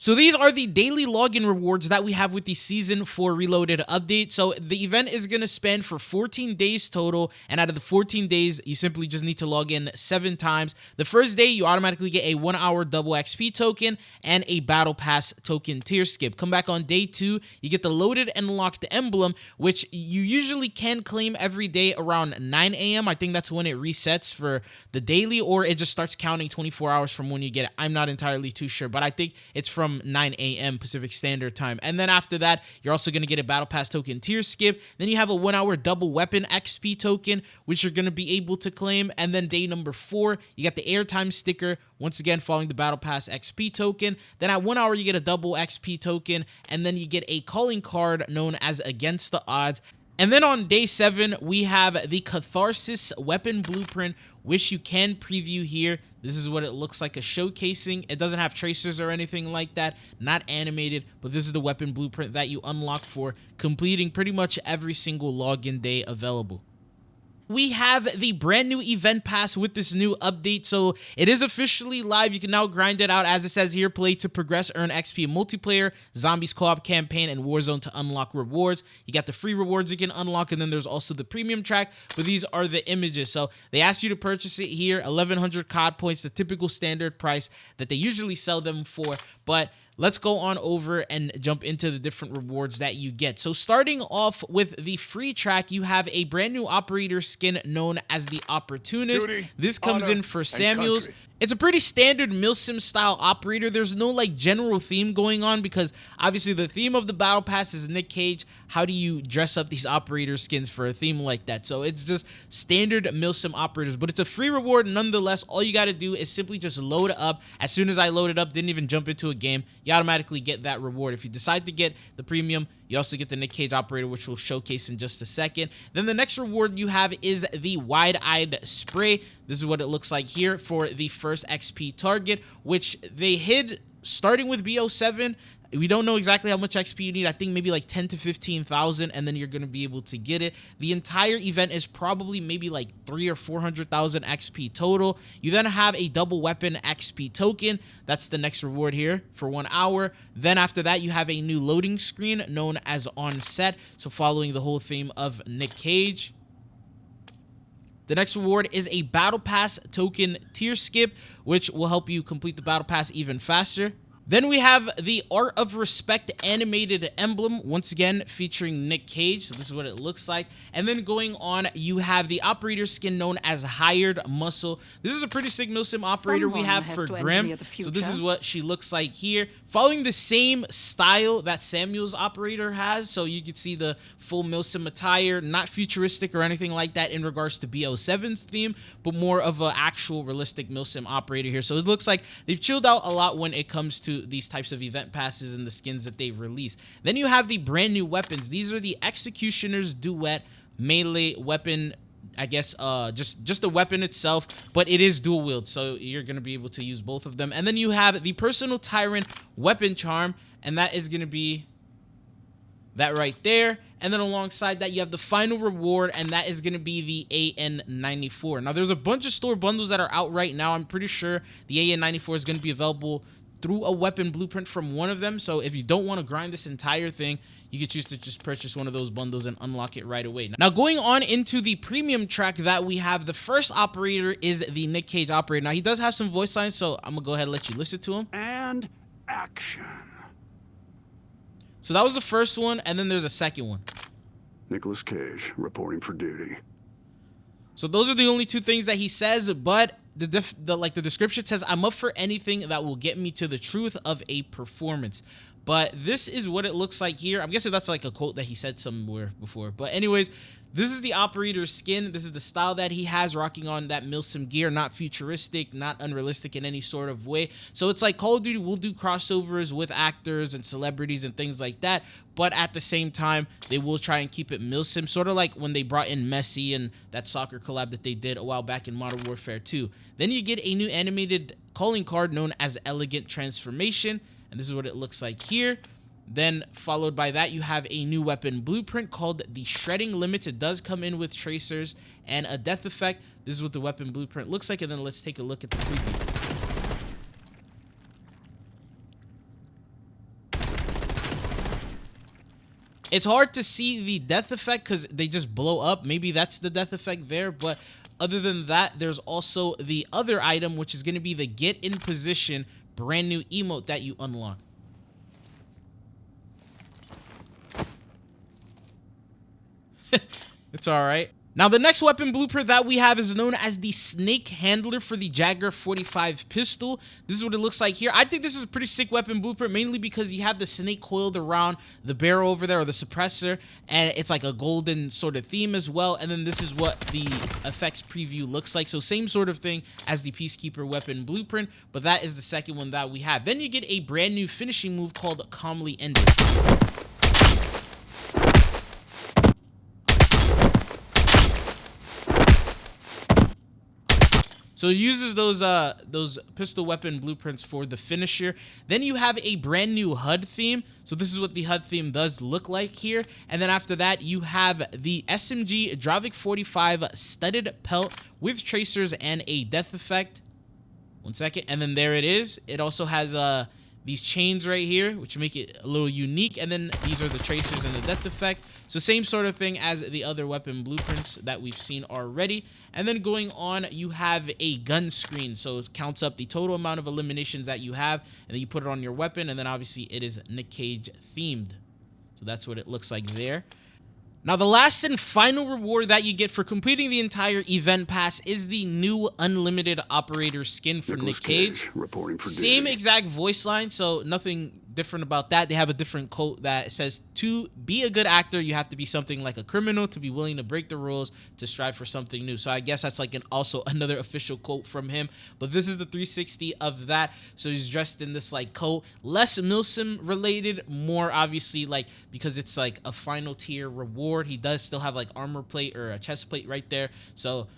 So these are the daily login rewards that we have with the Season 4 Reloaded update. So the event is going to span for 14 days total, and out of the 14 days, you simply just need to log in 7 times. The first day, you automatically get a 1-hour double XP token and a Battle Pass token tier skip. Come back on day 2, you get the loaded and locked emblem, which you usually can claim every day around 9 a.m. I think that's when it resets for the daily, or it just starts counting 24 hours from when you get it. I'm not entirely too sure, but I think it's from 9 a.m. Pacific Standard Time. And then after that, you're also going to get a Battle Pass token tier skip. Then you have a 1-hour double weapon XP token, which you're going to be able to claim. And then day number 4, you got the airtime sticker, once again following the Battle Pass XP token. Then at 1 hour, you get a double XP token, and then you get a calling card known as Against the Odds. And then on day 7, we have the Catharsis weapon blueprint, which you can preview here. This is what it looks like, a showcasing. It doesn't have tracers or anything like that, not animated, but this is the weapon blueprint that you unlock for completing pretty much every single login day available. We have the brand new event pass with this new update, so it is officially live. You can now grind it out, as it says here: play to progress, earn XP in multiplayer, zombies co-op campaign, and Warzone to unlock rewards. You got the free rewards you can unlock, and then there's also the premium track, but these are the images. So they asked you to purchase it here, 1100 COD points, the typical standard price that they usually sell them for, but let's go on over and jump into the different rewards that you get. So starting off with the free track, you have a brand new operator skin known as the Opportunist. This comes in for Samuels. It's a pretty standard Milsim style operator. There's no like general theme going on because obviously the theme of the Battle Pass is Nick Cage. How do you dress up these operator skins for a theme like that? So it's just standard Milsim operators, but it's a free reward nonetheless. All you got to do is simply just load it up. As soon as I load it up, didn't even jump into a game, you automatically get that reward. If you decide to get the premium, you also get the Nick Cage operator, which we'll showcase in just a second. Then the next reward you have is the Wide-Eyed Spray. This is what it looks like here for the first XP target, which they hid starting with BO7. We don't know exactly how much XP you need. I think maybe like 10 to 15,000, and then you're going to be able to get it. The entire event is probably maybe like 300,000 or 400,000 XP total. You then have a double weapon XP token. That's the next reward here for 1 hour. Then after that, you have a new loading screen known as On Set. So following the whole theme of Nick Cage. The next reward is a Battle Pass token tier skip, which will help you complete the Battle Pass even faster. Then we have the Art of Respect animated emblem, once again featuring Nick Cage. So this is what it looks like. And then going on, you have the operator skin known as Hired Muscle. This is a pretty sick Milsim operator we have for Grim. So this is what she looks like here, following the same style that Samuel's operator has. So you can see the full Milsim attire, not futuristic or anything like that in regards to BO7's theme, but more of an actual realistic Milsim operator here. So it looks like they've chilled out a lot when it comes to these types of event passes and the skins that they release. Then you have the brand new weapons. These are the Executioner's Duet melee weapon. I guess just the weapon itself, but it is dual wield, so you're gonna be able to use both of them. And then you have the Personal Tyrant weapon charm, and that is gonna be that right there. And then alongside that, you have the final reward, and that is going to be the AN94. Now, there's a bunch of store bundles that are out right now. I'm pretty sure the AN94 is going to be available through a weapon blueprint from one of them. So if you don't want to grind this entire thing, you can choose to just purchase one of those bundles and unlock it right away. Now, going on into the premium track that we have, the first operator is the Nick Cage operator. Now, he does have some voice lines, so I'm going to go ahead and let you listen to him. And action. So that was the first one, and then there's a second one. Nicolas Cage reporting for duty. So those are the only two things that he says, but the description says, I'm up for anything that will get me to the truth of a performance. But this is what it looks like here. I'm guessing that's like a quote that he said somewhere before. But anyways, this is the operator's skin. This is the style that he has, rocking on that Milsim gear. Not futuristic, not unrealistic in any sort of way. So it's like Call of Duty will do crossovers with actors and celebrities and things like that. But at the same time, they will try and keep it Milsim. Sort of like when they brought in Messi and that soccer collab that they did a while back in Modern Warfare 2. Then you get a new animated calling card known as Elegant Transformation. And this is what it looks like here. Then followed by that, you have a new weapon blueprint called the Shredding Limits. It does come in with tracers and a death effect. This is what the weapon blueprint looks like. And then let's take a look at the preview. It's hard to see the death effect because they just blow up. Maybe that's the death effect there, but other than that, there's also the other item, which is going to be the get in position brand new emote that you unlock. It's all right. Now, the next weapon blueprint that we have is known as the Snake Handler for the Jagger 45 pistol. This is what it looks like here. I think this is a pretty sick weapon blueprint, mainly because you have the snake coiled around the barrel over there, or the suppressor, and it's like a golden sort of theme as well. And then this is what the effects preview looks like. So same sort of thing as the Peacekeeper weapon blueprint, but that is the second one that we have. Then you get a brand new finishing move called Calmly Ended. So it uses those pistol weapon blueprints for the finisher. Then you have a brand new HUD theme. So this is what the HUD theme does look like here. And then after that, you have the SMG Dravik 45 studded pelt with tracers and a death effect. One second. And then there it is. It also has these chains right here, which make it a little unique. And then these are the tracers and the death effect. So same sort of thing as the other weapon blueprints that we've seen already. And then going on, you have a gun screen. So it counts up the total amount of eliminations that you have, and then you put it on your weapon, and then obviously it is Nick Cage themed. So that's what it looks like there. Now, the last and final reward that you get for completing the entire event pass is the new unlimited operator skin for Nick Cage. Reporting for Same duty. exact voice line, so nothing different about that. They have a different quote that says, to be a good actor, you have to be something like a criminal, to be willing to break the rules, to strive for something new. So I guess that's like also another official quote from him. But this is the 360 of that. So he's dressed in this like coat, less Milsim related, more obviously like because it's like a final tier reward. He does still have like armor plate or a chest plate right there. So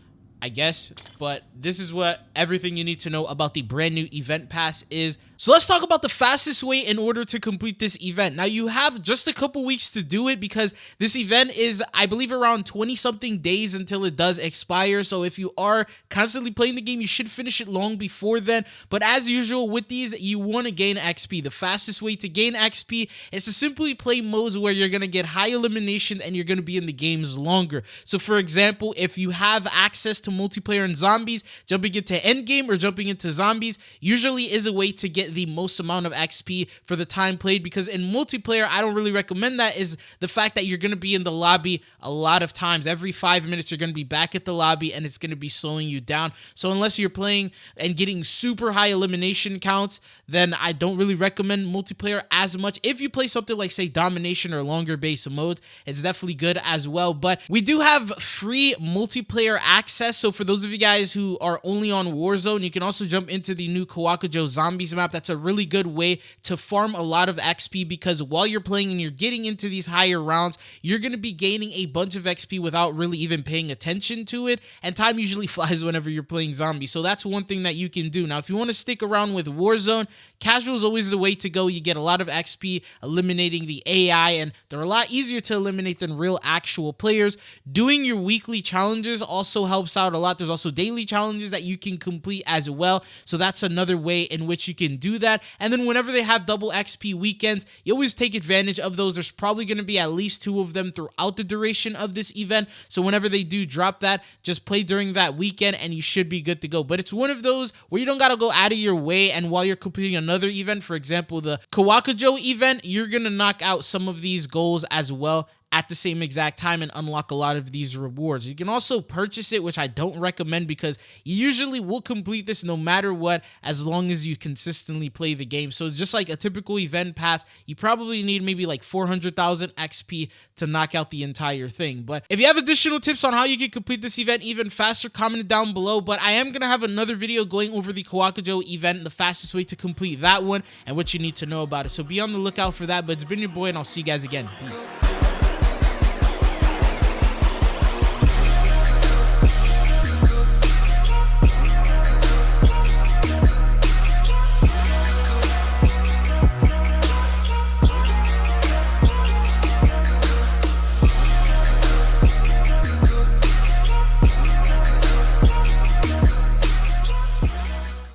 I guess, but this is what everything you need to know about the brand new event pass is. So let's talk about the fastest way in order to complete this event. Now, you have just a couple weeks to do it because this event is, I believe, around 20-something days until it does expire. So if you are constantly playing the game, you should finish it long before then. But as usual with these, you want to gain XP. The fastest way to gain XP is to simply play modes where you're going to get high elimination and you're going to be in the games longer. So for example, if you have access to multiplayer and zombies, jumping into endgame or jumping into zombies usually is a way to get the most amount of XP for the time played, because in multiplayer, I don't really recommend that, is the fact that you're going to be in the lobby a lot of times. Every 5 minutes, you're going to be back at the lobby and it's going to be slowing you down. So unless you're playing and getting super high elimination counts, then I don't really recommend multiplayer as much. If you play something like, say, domination or longer base modes, it's definitely good as well. But we do have free multiplayer access. So for those of you guys who are only on Warzone, you can also jump into the new Kawakujo Zombies map. That's a really good way to farm a lot of XP, because while you're playing and you're getting into these higher rounds, you're going to be gaining a bunch of XP without really even paying attention to it. And time usually flies whenever you're playing zombies. So that's one thing that you can do. Now, if you want to stick around with Warzone, casual is always the way to go. You get a lot of XP eliminating the AI, and they're a lot easier to eliminate than real actual players. Doing your weekly challenges also helps out a lot. There's also daily challenges that you can complete as well. So that's another way in which you can do that. And then whenever they have double XP weekends, you always take advantage of those. There's probably going to be at least 2 of them throughout the duration of this event. So whenever they do drop that, just play during that weekend and you should be good to go. But it's one of those where you don't got to go out of your way, and while you're completing another event, for example, the Kawakujo event, you're going to knock out some of these goals as well at the same exact time and unlock a lot of these rewards. You can also purchase it, which I don't recommend, because you usually will complete this no matter what, as long as you consistently play the game. So just like a typical event pass, you probably need maybe like 400,000 XP to knock out the entire thing. But if you have additional tips on how you can complete this event even faster, comment it down below. But I am going to have another video going over the Kawakujo event, the fastest way to complete that one, and what you need to know about it. So be on the lookout for that. But it's been your boy, and I'll see you guys again. Peace.